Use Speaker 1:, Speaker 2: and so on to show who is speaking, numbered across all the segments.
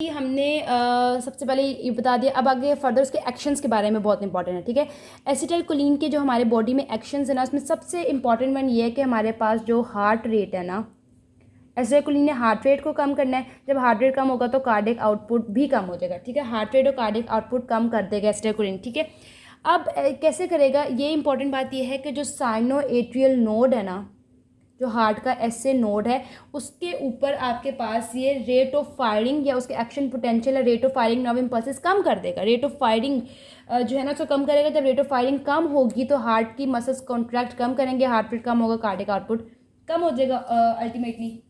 Speaker 1: हमने सबसे पहले ये बता दिया। अब आगे फर्दर उसके एक्शंस के बारे में बहुत इंपॉर्टेंट है, ठीक है। एसिटाइलकोलिन के जो हमारे बॉडी में एक्शंस है ना, उसमें सबसे इंपॉर्टेंट वन ये है कि हमारे पास जो हार्ट रेट है ना, एसिटाइलकोलिन ने हार्ट रेट को कम करना है। जब हार्ट रेट कम होगा तो कार्डियक आउटपुट भी कम हो जाएगा, ठीक है। हार्ट रेट और कार्डियक आउटपुट कम कर देगा एसिटाइलकोलिन, ठीक है। अब कैसे करेगा, ये इंपॉर्टेंट बात ये है कि जो साइनो एट्रियल नोड है ना, जो हार्ट का एसए नोड है, उसके ऊपर आपके पास ये रेट ऑफ फायरिंग या उसके एक्शन पोटेंशियल या rate of firing nerve impulses कम कर देगा। रेट ऑफ फायरिंग जो है ना उसको कम करेगा। जब रेट ऑफ फायरिंग कम होगी तो हार्ट की मसल्स कॉन्ट्रैक्ट कम करेंगे, हार्ट रेट कम होगा, कार्डियक आउटपुट कम हो जाएगा अल्टीमेटली।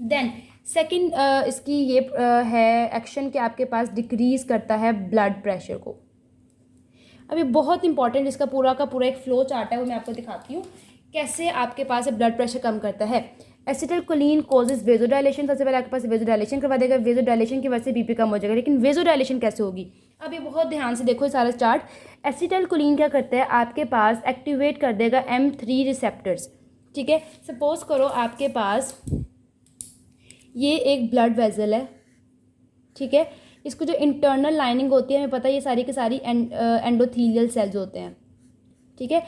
Speaker 1: देन सेकंड इसकी ये है एक्शन कि आपके पास डिक्रीज करता है ब्लड प्रेशर को। अब ये बहुत इंपॉर्टेंट, इसका पूरा का पूरा एक फ्लो चार्ट है, वो मैं आपको दिखाती हूँ कैसे आपके पास ब्लड प्रेशर कम करता है। Acetylcholine causes vasodilation. सबसे पहले आपके पास वेजोडाइलेशन करवा देगा, वेजोडाइलेशन की वजह से बीपी कम हो जाएगा। लेकिन वेजोडाइलेशन कैसे होगी, अब ये बहुत ध्यान से देखो ये सारा चार्ट। एसिटाइलकोलिन क्या करता है, आपके पास एक्टिवेट कर देगा M3 रिसेप्टर्स, ठीक है। सपोज करो आपके पास ये एक ब्लड वेजल है, ठीक है। इसको जो इंटरनल लाइनिंग होती है, हमें पता है ये सारी की सारी एंडोथीलियल सेल्स होते हैं, ठीक है।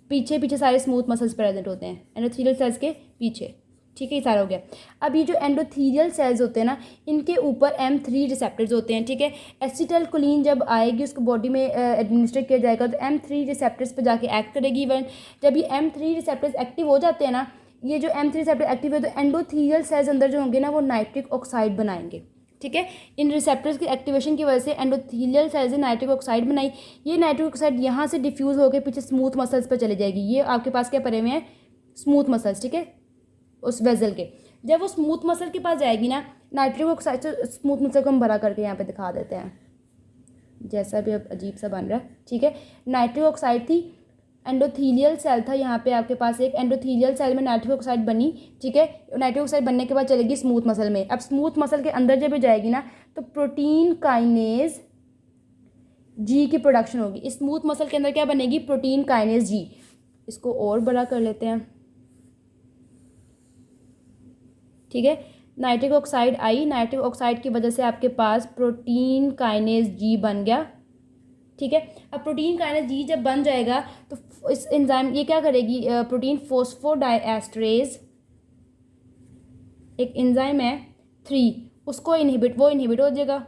Speaker 1: पीछे पीछे सारे स्मूथ मसल्स प्रेजेंट होते हैं एंडोथीलियल सेल्स के पीछे, ठीक है। ये सारा हो गया। अब ये जो एंडोथीलियल सेल्स होते हैं ना, इनके ऊपर M3 रिसेप्टर्स होते हैं, ठीक है। एसिटाइलकोलिन जब आएगी उसको बॉडी में एडमिनिस्ट्रेट किया जाएगा तो M3 रिसेप्टर्स पर जाके एक्ट करेगी। इवन जब ये M3 रिसेप्टर्स एक्टिव हो जाते हैं ना, ये जो M3 रिसेप्टर एक्टिव है तो एंडोथीलियल सेल्स अंदर जो होंगे ना वो नाइट्रिक ऑक्साइड बनाएंगे, ठीक है। इन रिसेप्टर्स की एक्टिवेशन की वजह से एंडोथीलियल सेल्स ने नाइट्रिक ऑक्साइड बनाई। ये नाइट्रिक ऑक्साइड यहाँ से डिफ्यूज़ होकर पीछे स्मूथ मसल्स पर चले जाएगी। ये आपके पास क्या पड़े हुए हैं, स्मूथ मसल्स, ठीक है, उस वेजल के। जब वो स्मूथ मसल के पास जाएगी ना, नाइट्रिक ऑक्साइड से स्मूथ मसल को हम बड़ा करके यहाँ पे दिखा देते हैं, जैसा भी अब अजीब सा बन रहा है, ठीक है। नाइट्रिक ऑक्साइड थी, एंडोथीलियल सेल था यहाँ पे आपके पास एक, एंडोथीलियल सेल में नाइट्रिक ऑक्साइड बनी, ठीक है। नाइट्रिक ऑक्साइड बनने के बाद चलेगी स्मूथ मसल में। अब स्मूथ मसल के अंदर जब जाएगी ना तो प्रोटीन काइनेज जी की प्रोडक्शन होगी। इस स्मूथ मसल के अंदर क्या बनेगी, प्रोटीन काइनेज जी। इसको और बड़ा कर लेते हैं, ठीक है। नाइट्रिक ऑक्साइड आई, नाइट्रिक ऑक्साइड की वजह से आपके पास प्रोटीन काइनेज जी बन गया, ठीक है। अब प्रोटीन काइनेज जी जब बन जाएगा तो इस एंजाइम ये क्या करेगी, प्रोटीन फोस्फोडाइएस्टरेज एक एंजाइम है 3, उसको वो इनहिबिट हो जाएगा।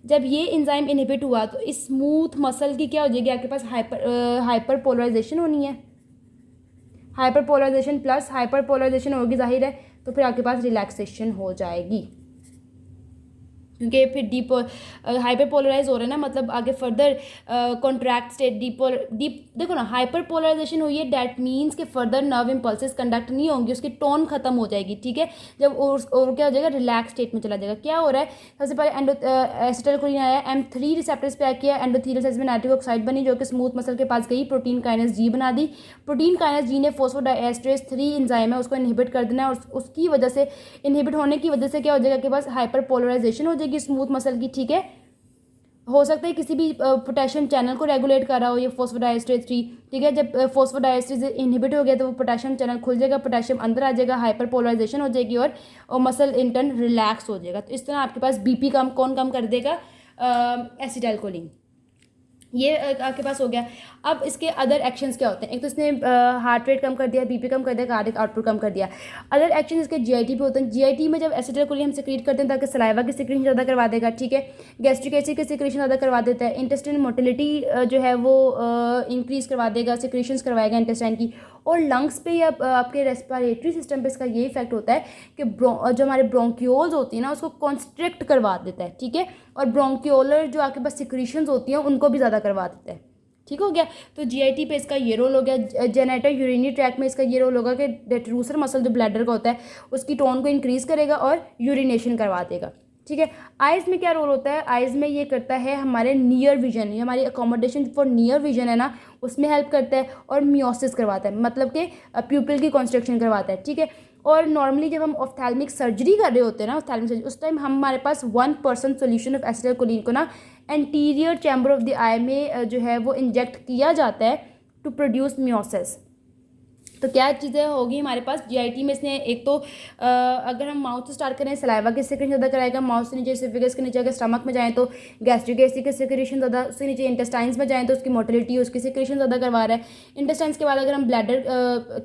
Speaker 1: जब ये एंजाइम इनहिबिट हुआ तो इस स्मूथ मसल की क्या हो जाएगी, आपके पास हाइपर पोलराइजेशन होनी है। Hyperpolarisation plus hyperpolarisation होगी, जाहिर है, तो फिर आपके पास रिलैक्सेशन हो जाएगी, क्योंकि फिर डीप हाइपर पोलराइज हो रहा है ना, मतलब आगे फर्दर कॉन्ट्रैक्ट स्टेट डीप देखो ना, हाइपर पोलराइजेशन हुई है, डैट मीन्स कि फर्दर नर्व इम्पल्सेस कंडक्ट नहीं होंगी, उसकी टोन खत्म हो जाएगी, ठीक है। जब और क्या हो जाएगा, रिलैक्स स्टेट में चला जाएगा। क्या हो रहा है, सबसे पहले एसिटाइलकोलिन आया, M3 रिसेप्टर्स पे किया, एंडोथीलियल सेल्स में नाइट्रिक ऑक्साइड बनी जो कि स्मूथ मसल के पास गई, प्रोटीन काइनेज जी बना दी। प्रोटीन काइनेज जी ने फोस्फोडाइएस्टरेज 3 एंजाइम है उसको इनहिबिट कर देना है, और उसकी वजह से इनहिबिट होने की वजह से क्या हो जाएगा, आपके पास हाइपर पोलराइजेशन हो जाएगी स्मूथ मसल की, ठीक है। हो सकता है किसी भी पोटेशियम चैनल को रेगुलेट कर रहा हो ये फोस्फोडाइएस्टरेज 3, ठीक है। जब फोस्फोडाइएस्टरेज इनहिबिट हो गया तो वो पोटेशियम चैनल खुल जाएगा, पोटेशियम अंदर आ जाएगा, हाइपर पोलराइजेशन हो जाएगी और मसल इन टर्न रिलैक्स हो जाएगा। तो इस तरह आपके पास बीपी कौन कम कर देगा, एसिटाइलकोलिन। ये आपके पास हो गया। अब इसके अदर एक्शंस क्या होते हैं, एक तो इसने हार्ट रेट कम कर दिया, बीपी कम कर दिया, कार्डियक आउटपुट कम कर दिया। अदर एक्शन इसके जीआईटी पे होते हैं। जीआईटी में जब एसिटाइलकोलिन हम सिक्रीट करते हैं ताकि सलाइवा की सिक्रीशन ज़्यादा करवा देगा, ठीक है। गैस्ट्रिक एसिड की सिक्रीशन ज़्यादा करवा देता है। इंटेस्टाइन मोटिलिटी जो है वो इंक्रीज़ करवा देगा, सिक्रीशंस करवाएगा इंटेस्टाइन की। और लंग्स पे या आपके रेस्पिरेटरी सिस्टम पे इसका ये इफेक्ट होता है कि जो हमारे ब्रोंक्यूल्स होती है ना उसको कॉन्स्ट्रिक्ट करवा देता है, ठीक है। और ब्रोंक्यूलर जो आपके पास सिक्रीशंस होती हैं उनको भी ज़्यादा करवा देता है, ठीक हो गया। तो जीआईटी पे इसका ये रोल हो गया। जेनेटर यूरिनरी ट्रैक में इसका ये रोल होगा कि डेट्रूसर मसल जो ब्लैडर का होता है उसकी टोन को इंक्रीज़ करेगा और यूरिनेशन करवा देगा, ठीक है। आइज़ में क्या रोल होता है, आइज़ में ये करता है हमारे नियर विजन, ये हमारी अकोमोडेशन फॉर नियर विजन है ना उसमें हेल्प करता है, और मियोसिस करवाता है, मतलब कि प्यूपिल की कंस्ट्रक्शन करवाता है, ठीक है। और नॉर्मली जब हम ऑफ्थैल्मिक सर्जरी कर रहे होते हैं ना, ऑफ्थैल्मिक सर्जरी, उस टाइम हमारे पास 1% सोल्यूशन ऑफ एसिटाइलकोलिन को ना एंटीरियर चैम्बर ऑफ द आई में जो है वो इंजेक्ट किया जाता है टू प्रोड्यूस मियोसिस। तो क्या चीज़ें होगी हमारे पास जीआईटी में, इसने एक तो अगर हम माउथ से स्टार्ट करें सलाइवा की सिक्रेशन ज़्यादा कराएगा, माउथ से नीचे एसोफेगस के नीचे अगर स्टमक में जाएँ तो गैस्ट्रिक एसिड की सिक्रेशन ज़्यादा, उससे नीचे इंटेस्टाइन्स में जाएँ तो उसकी मोटिलिटी उसकी सिक्रेशन ज़्यादा करवा रहा है। इंटेस्टाइन्स के बाद अगर हम ब्लैडर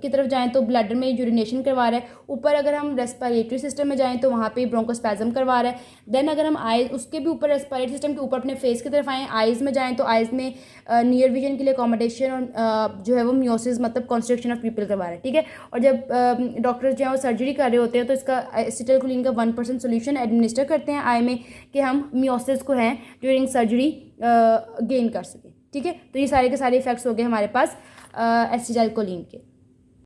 Speaker 1: की तरफ जाएँ तो ब्लैडर में यूरिनेशन करवा रहा है। ऊपर अगर हम रेस्पिरेटरी सिस्टम में जाएँ तो वहाँ पर ब्रोंकोस्पैज्म करवा रहा है। देन अगर हम आइज उसके भी ऊपर रेस्पिरेटरी सिस्टम के ऊपर अपने फेस की तरफ आएँ, आइज़ में जाएँ तो आइज़ में नियर विजन के लिए अकोमोडेशन और जो है वो मियोसिस मतलब कंस्ट्रक्शन ऑफ पीपल करवा रहा है, ठीक है। और जब डॉक्टर्स जो है वो सर्जरी कर रहे होते हैं तो इसका एसिटाइलकोलिन का 1% सोल्यूशन एडमिनिस्टर करते हैं आई में कि हम मियोसिस को हैं ड्यूरिंग सर्जरी गेन कर सकें, ठीक है। तो ये सारे के सारे इफेक्ट्स हो गए हमारे पास एसिटाइलकोलिन के।